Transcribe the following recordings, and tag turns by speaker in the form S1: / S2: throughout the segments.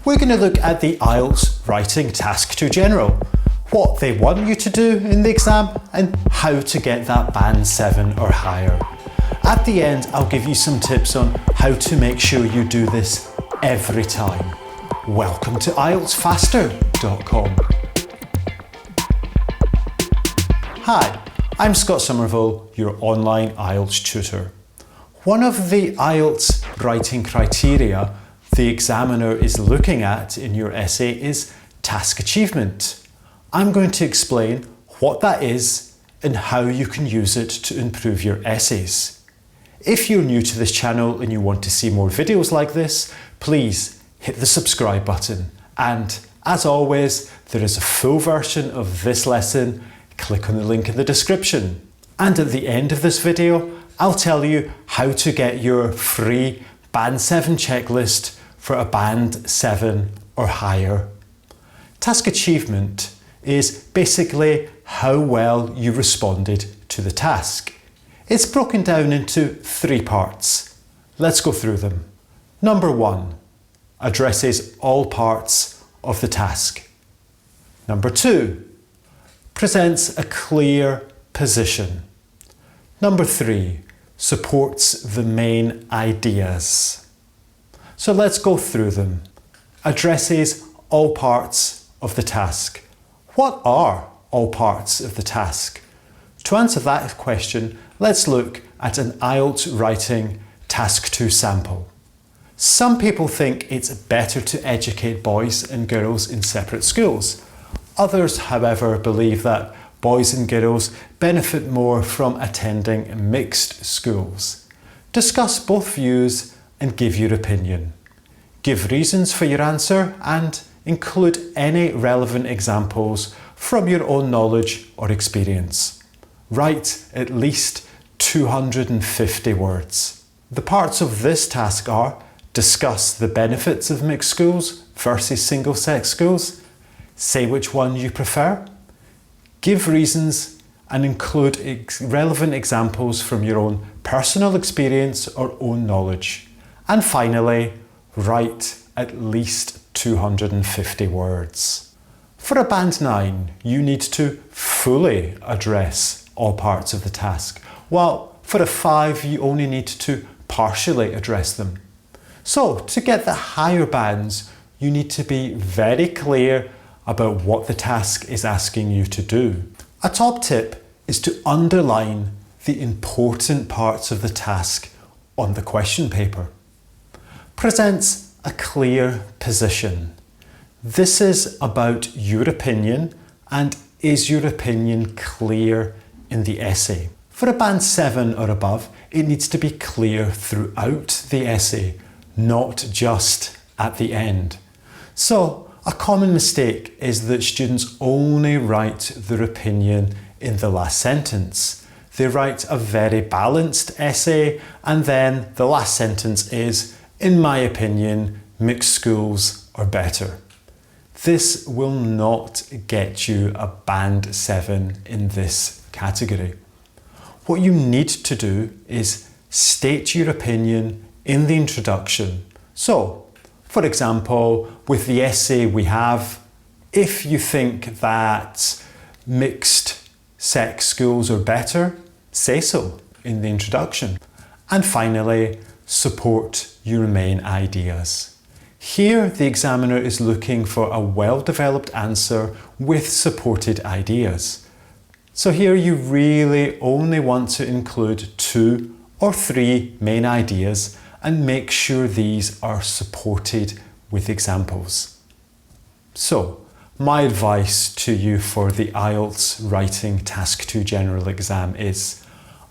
S1: we're going to look at the IELTS Writing Task 2 General, what they want you to do in the exam and how to get that band 7 or higher. At the end, I'll give you some tips on how to make sure you do this every time. Welcome to IELTSfaster.com. Hi, I'm Scott Somerville, your online IELTS tutor. One of the IELTS writing criteria the examiner is looking at in your essay is task achievement. I'm going to explain what that is and how you can use it to improve your essays. If you're new to this channel and you want to see more videos like this, please hit the subscribe button. And as always, there is a full version of this lesson. Click on the link in the description. And at the end of this video, I'll tell you how to get your free Band 7 checklist for a Band 7 or higher. Task achievement is basically how well you responded to the task. It's broken down into 3 parts. Let's go through them. Number 1 addresses all parts of the task. Number 2 presents a clear position. Number 3 supports the main ideas. So let's go through them. Addresses all parts of the task. What are all parts of the task? To answer that question, let's look at an IELTS Writing Task 2 sample. Some people think it's better to educate boys and girls in separate schools. Others, however, believe that boys and girls benefit more from attending mixed schools. Discuss both views and give your opinion. Give reasons for your answer and include any relevant examples from your own knowledge or experience. Write at least 250 words. The parts of this task are: discuss the benefits of mixed schools versus single-sex schools, say which one you prefer, give reasons and include relevant examples from your own personal experience or own knowledge. And finally, write at least 250 words. For a Band 9, you need to fully address all parts of the task, while for a 5, you only need to partially address them. So, to get the higher bands, you need to be very clear about what the task is asking you to do. A top tip is to underline the important parts of the task on the question paper. Presents a clear position. This is about your opinion, and is your opinion clear in the essay? For a Band 7 or above, it needs to be clear throughout the essay, not just at the end. So, a common mistake is that students only write their opinion in the last sentence. They write a very balanced essay and then the last sentence is, in my opinion, mixed schools are better. This will not get you a Band 7 in this category. What you need to do is state your opinion in the introduction. So, for example, with the essay we have, if you think that mixed sex schools are better, say so in the introduction. And finally, support your main ideas. Here, the examiner is looking for a well-developed answer with supported ideas. So here you really only want to include 2 or 3 main ideas and make sure these are supported with examples. So, my advice to you for the IELTS Writing Task 2 General exam is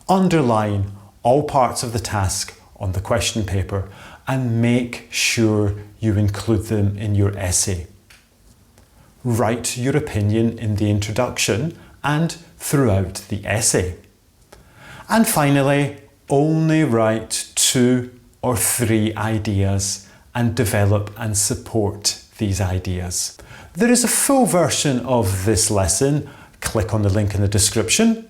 S1: underline all parts of the task on the question paper and make sure you include them in your essay. Write your opinion in the introduction and throughout the essay. And finally, only write 2 or 3 ideas and develop and support these ideas. There is a full version of this lesson. Click on the link in the description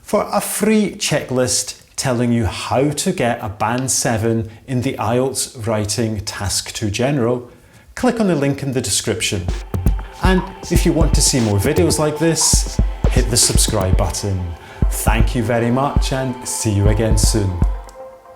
S1: for a free checklist telling you how to get a Band 7 in the IELTS Writing Task 2 General. click on the link in the description. And if you want to see more videos like this, hit the subscribe button. Thank you very much and see you again soon.